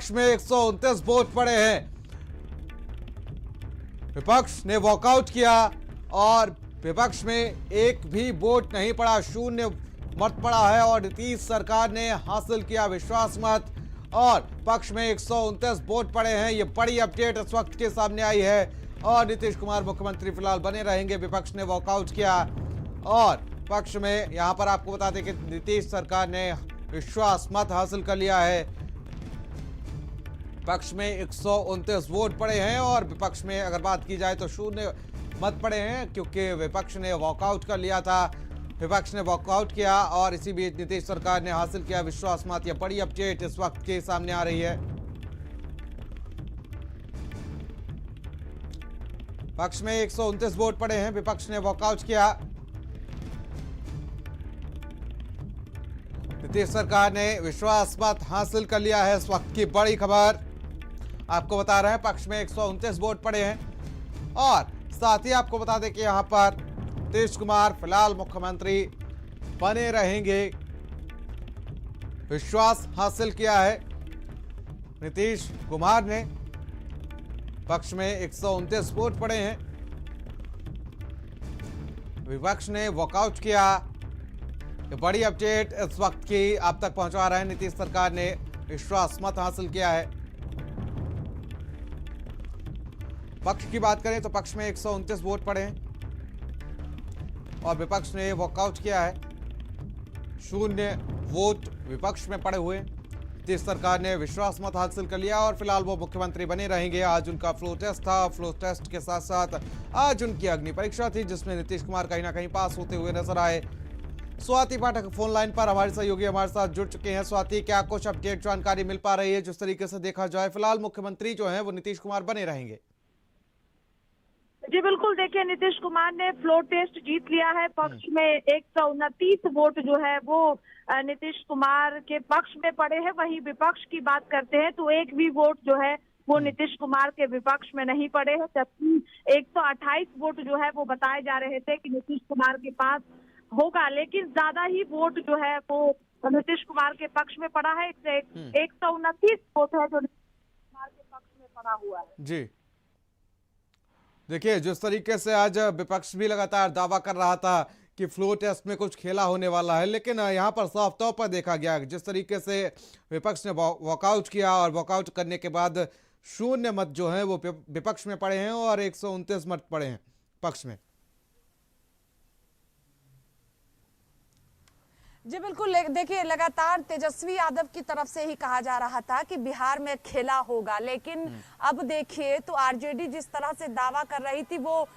विपक्ष में 129 वोट पड़े हैं। विपक्ष ने वॉकआउट किया और विपक्ष में एक भी वोट नहीं पड़ा, शून्य मत पड़ा है और नीतीश सरकार ने हासिल किया विश्वास मत और पक्ष में 129 वोट पड़े हैं। ये बड़ी अपडेट इस वक्त के सामने आई है और नीतीश कुमार मुख्यमंत्री फिलहाल बने रहेंगे। विपक्ष ने वॉकआउट किया और पक्ष में यहां पर आपको बता दें कि नीतीश सरकार ने विश्वास मत हासिल कर लिया है। पक्ष में 129 वोट पड़े हैं और विपक्ष में अगर बात की जाए तो शून्य मत पड़े हैं, क्योंकि विपक्ष ने वॉकआउट कर लिया था। विपक्ष ने वॉकआउट किया और इसी बीच नीतीश सरकार ने हासिल किया विश्वास मत। यह बड़ी अपडेट इस वक्त के सामने आ रही है। पक्ष में 129 वोट पड़े हैं, विपक्ष ने वॉकआउट किया। नीतीश सरकार ने विश्वास मत हासिल कर लिया है। इस वक्त की बड़ी खबर आपको बता रहे हैं, पक्ष में 129 वोट पड़े हैं और साथ ही आपको बता दें कि यहां पर नीतीश कुमार फिलहाल मुख्यमंत्री बने रहेंगे। विश्वास हासिल किया है नीतीश कुमार ने। पक्ष में 129 वोट पड़े हैं, विपक्ष ने वॉकआउट किया। ये बड़ी अपडेट इस वक्त की आप तक पहुंचा रहे हैं। नीतीश सरकार ने विश्वास मत हासिल किया है। पक्ष की बात करें तो पक्ष में 129 वोट पड़े हैं और विपक्ष ने वॉकआउट किया है। शून्य वोट विपक्ष में पड़े हुए। नीतीश सरकार ने विश्वास मत हासिल कर लिया और फिलहाल वो मुख्यमंत्री बने रहेंगे। आज उनका फ्लो टेस्ट था। फ्लो टेस्ट के साथ साथ आज उनकी अग्नि परीक्षा थी, जिसमें नीतीश कुमार कहीं ना कहीं पास होते हुए नजर आए। स्वाति पाठक फोन लाइन पर हमारे सहयोगी हमारे साथ जुड़ चुके हैं। स्वाति, क्या कुछ अपडेट जानकारी मिल पा रही है? जिस तरीके से देखा जाए फिलहाल मुख्यमंत्री जो है वो नीतीश कुमार बने रहेंगे। जी बिल्कुल, देखिए नीतीश कुमार ने फ्लोर टेस्ट जीत लिया है। पक्ष में 129 वोट जो है वो नीतीश कुमार के पक्ष में पड़े हैं। वहीं विपक्ष की बात करते हैं तो एक भी वोट जो है वो नीतीश कुमार के विपक्ष में नहीं पड़े हैं, जबकि 128 वोट जो है वो बताए जा रहे थे कि नीतीश कुमार के पास होगा, लेकिन ज्यादा ही वोट जो है वो नीतीश कुमार के पक्ष में पड़ा है। 129 वोट है जो नीतीश कुमार के पक्ष में पड़ा हुआ है। जी देखिए, जिस तरीके से आज विपक्ष भी लगातार दावा कर रहा था कि फ्लो टेस्ट में कुछ खेला होने वाला है, लेकिन यहाँ पर साफ तौर पर देखा गया जिस तरीके से विपक्ष ने वॉकआउट किया और वॉकआउट करने के बाद शून्य मत जो है वो विपक्ष में पड़े हैं और 129 मत पड़े हैं पक्ष में। जी बिल्कुल, देखिए लगातार तेजस्वी यादव की तरफ से ही कहा जा रहा था कि बिहार में खेला होगा, लेकिन अब देखिए तो आरजेडी जिस तरह से दावा कर रही थी वो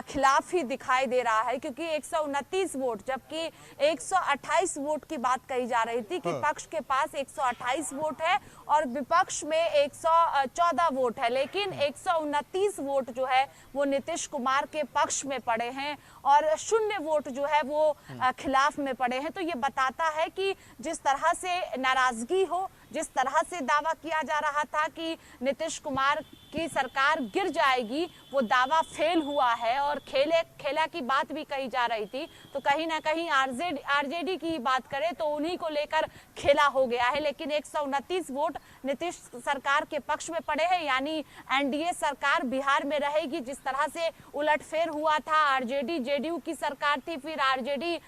खिलाफ ही दिखाई दे रहा है, क्योंकि 129 वोट जबकि 128 वोट की बात कही जा रही थी कि पक्ष के पास 128 वोट है और विपक्ष में 114 वोट है, लेकिन 129 वोट जो है वो नीतीश कुमार के पक्ष में पड़े हैं और शून्य वोट जो है वो खिलाफ में पड़े हैं। तो ये बताता है कि जिस तरह से नाराजगी हो, जिस तरह से दावा किया जा रहा था कि नीतीश कुमार की सरकार गिर जाएगी, वो दावा फेल हुआ है और खेला की बात भी कही जा रही थी। तो कहीं ना कहीं आरजेडी की बात करें तो उन्हीं को लेकर खेला हो गया है, लेकिन 129 वोट नीतीश सरकार के पक्ष में पड़े हैं, यानी एनडीए सरकार बिहार में रहेगी। जिस तरह से उलटफेर हुआ था, आरजेडी जेडीयू की सरकार थी, फिर आरजेडी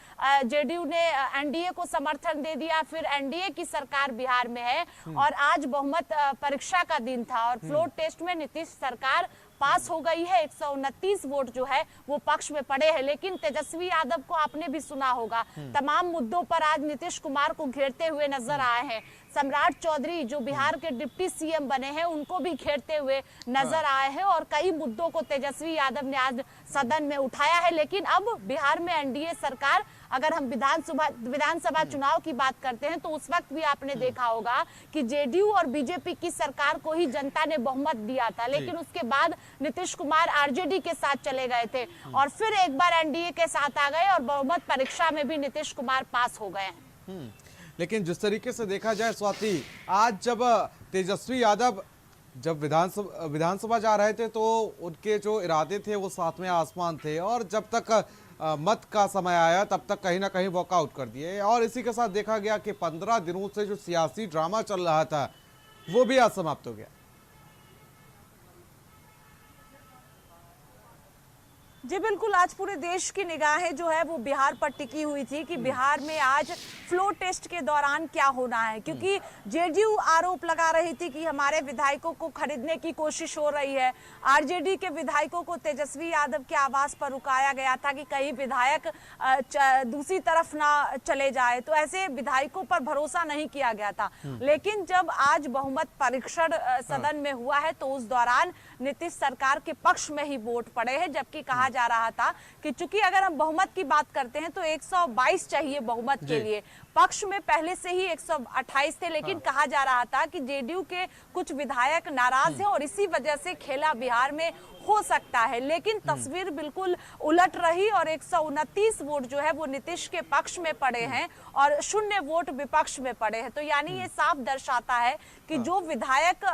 जेडीयू ने एनडीए को समर्थन दे दिया, फिर एनडीए की सरकार बिहार में है और आज बहुमत परीक्षा का दिन था और फ्लोर टेस्ट में नीतीश सरकार पास हो गई है। 129 वोट जो है वो पक्ष में पड़े हैं, लेकिन तेजस्वी यादव को आपने भी सुना होगा, तमाम मुद्दों पर आज नीतीश कुमार को घेरते हुए नजर आए हैं। सम्राट चौधरी जो बिहार के डिप्टी सीएम बने हैं उनको भी घेरते हुए नजर आए हैं और कई मुद्दों को तेजस्वी यादव ने आज सदन में उठाया है। लेकिन अब बिहार में एनडीए सरकार, अगर हम विधानसभा चुनाव की बात करते हैं तो उस वक्त भी आपने देखा होगा कि जेडीयू और बीजेपी की सरकार को ही जनता ने बहुमत दिया था, लेकिन उसके बाद नीतीश कुमार आरजेडी के साथ चले गए थे और फिर एक बार एनडीए के साथ आ गए और बहुमत परीक्षा में भी नीतीश कुमार पास हो गए हैं। लेकिन जिस तरीके से देखा जाए स्वाति, आज जब तेजस्वी यादव जब विधानसभा जा रहे थे तो उनके जो इरादे थे वो सातवें आसमान थे और जब तक मत का समय आया तब तक कहीं ना कहीं वॉकआउट कर दिए और इसी के साथ देखा गया कि 15 दिनों से जो सियासी ड्रामा चल रहा था वो भी आज समाप्त हो गया। जी बिल्कुल, आज पूरे देश की निगाहें जो है वो बिहार पर टिकी हुई थी कि बिहार में आज फ्लोर टेस्ट के दौरान क्या होना है, क्योंकि जेडीयू आरोप लगा रही थी कि हमारे विधायकों को खरीदने की कोशिश हो रही है। आरजेडी के विधायकों को तेजस्वी यादव के आवास पर रुकाया गया था कि कहीं विधायक दूसरी तरफ ना चले जाए, तो ऐसे विधायकों पर भरोसा नहीं किया गया था। लेकिन जब आज बहुमत परीक्षण सदन में हुआ है तो उस दौरान नीतीश सरकार के पक्ष में ही वोट पड़े हैं, जबकि कहा जा रहा था कि चूंकि अगर हम बहुमत की बात करते हैं तो 122 चाहिए बहुमत के लिए, पक्ष में पहले से ही 128 थे, लेकिन कहा जा रहा था कि जेडीयू के कुछ विधायक नाराज हैं और इसी वजह से खेला बिहार में हो सकता है। लेकिन तस्वीर बिल्कुल उलट रही और 129 वोट जो है वो नीतीश के पक्ष में पड़े हैं और 0 वोट विपक्ष में पड़े हैं। तो यानी ये साफ दर्शाता है कि जो विधायक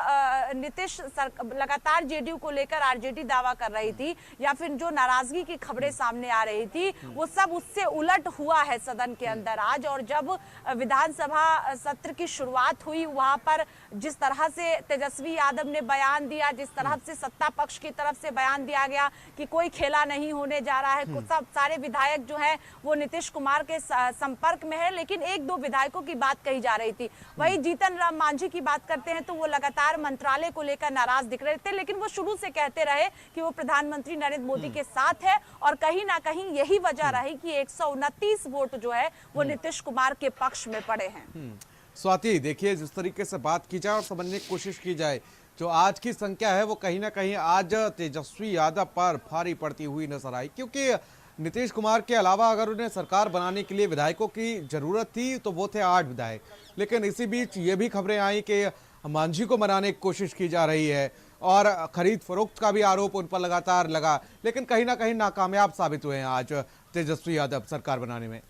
नीतीश लगातार जेडीयू को लेकर आरजेडी दावा कर रही थी या फिर जो नाराजगी की खबरें सामने आ रही थी, वो सब उससे उलट हुआ है सदन के अंदर आज। और जब विधानसभा सत्र की शुरुआत हुई, वहां पर जिस तरह से तेजस्वी यादव ने बयान दिया, जिस तरह से सत्ता पक्ष की तरफ से बयान दिया गया कि कोई खेला नहीं होने जा रहा है, सब सारे विधायक जो हैं वो नीतीश कुमार के संपर्क में है, लेकिन 1-2 विधायकों की बात कही जा रही थी। वही जीतन राम मांझी की बात करते हैं तो वो लगातार मंत्रालय को लेकर नाराज दिख रहे थे, लेकिन वो शुरू से कहते रहे कि वो प्रधानमंत्री नरेंद्र मोदी के साथ है और कहीं ना कहीं यही वजह रही कि 129 वोट जो है वो नीतीश कुमार के पक्ष में पड़े हैं। स्वाति, देखिए जिस तरीके से बात की जाए और समझने की कोशिश की जाए, जो आज की संख्या है वो कहीं ना कहीं आज तेजस्वी यादव पर भारी पड़ती हुई नजर आई, क्योंकि नीतीश कुमार के अलावा अगर उन्हें सरकार बनाने के लिए विधायकों की जरूरत थी तो वो थे 8 विधायक। लेकिन इसी बीच ये भी खबरें आई कि मांझी को मनाने की कोशिश की जा रही है और खरीद फरोख्त का भी आरोप उन पर लगातार लगा, लेकिन कहीं ना कहीं नाकामयाब साबित हुए हैं आज तेजस्वी यादव सरकार बनाने में।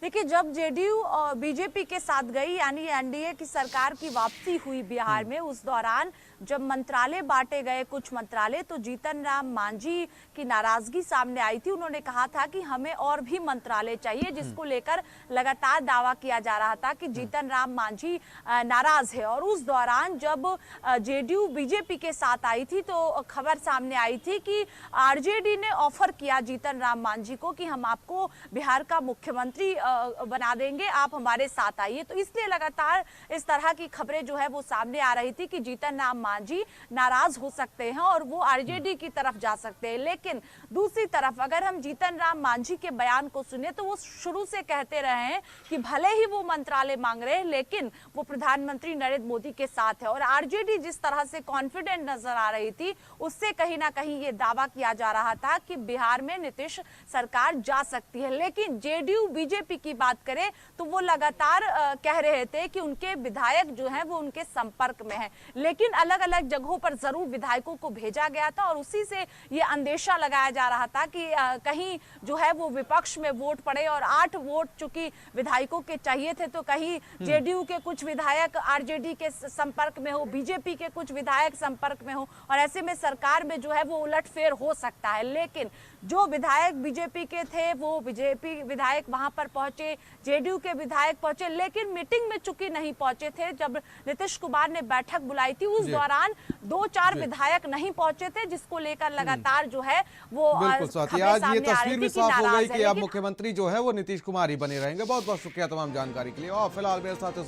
देखिए, जब जेडीयू और बीजेपी के साथ गई यानी एनडीए की सरकार की वापसी हुई बिहार में, उस दौरान जब मंत्रालय बांटे गए कुछ मंत्रालय, तो जीतन राम मांझी की नाराजगी सामने आई थी। उन्होंने कहा था कि हमें और भी मंत्रालय चाहिए, जिसको लेकर लगातार दावा किया जा रहा था कि जीतन राम मांझी नाराज है। और उस दौरान जब जेडीयू बीजेपी के साथ आई थी तो खबर सामने आई थी कि आरजेडी ने ऑफर किया जीतन राम मांझी को कि हम आपको बिहार का मुख्यमंत्री बना देंगे, आप हमारे साथ आइए। तो इसलिए लगातार इस तरह की खबरें जो है वो सामने आ रही थी कि जीतन राम मांझी नाराज हो सकते हैं और वो आरजेडी की तरफ जा सकते हैं। लेकिन दूसरी तरफ अगर हम जीतन राम मांझी के बयान को सुने तो वो शुरू से कहते रहे हैं कि भले ही वो मंत्रालय मांग रहे हैं लेकिन वो प्रधानमंत्री नरेंद्र मोदी के साथ है। और आरजेडी जिस तरह से कॉन्फिडेंट नजर आ रही थी, उससे कहीं ना कहीं ये दावा किया जा रहा था कि बिहार में नीतीश सरकार जा सकती है। लेकिन जेडीयू बीजेपी की बात करें तो वो लगातार कह रहे थे कि उनके विधायक जो हैं वो उनके संपर्क में हैं, लेकिन अलग अलग जगहों पर जरूर विधायकों को भेजा गया था और उसी से ये अंदेशा लगाया जा रहा था कि कहीं जो है वो विपक्ष में वोट पड़े। और 8 वोट चूंकि विधायकों के चाहिए थे तो कहीं जेडीयू के कुछ विधायक आरजेडी के संपर्क में हो, बीजेपी के कुछ विधायक संपर्क में हो, और ऐसे में सरकार में जो है वो उलटफेर हो सकता है। लेकिन जो विधायक बीजेपी के थे वो बीजेपी विधायक वहां पर पहुंचे, जेडीयू के विधायक पहुंचे, लेकिन मीटिंग में चूंकि नहीं पहुंचे थे। जब नीतीश कुमार ने बैठक बुलाई थी उस दौरान 2-4 विधायक नहीं पहुंचे थे, जिसको लेकर लगातार जो है वो बिल्कुल स्वाति, आज ये तस्वीर भी साफ हो गई कि अब मुख्यमंत्री जो है वो नीतीश कुमार ही बने रहेंगे। बहुत बहुत शुक्रिया तमाम जानकारी के लिए। और फिलहाल मेरे साथ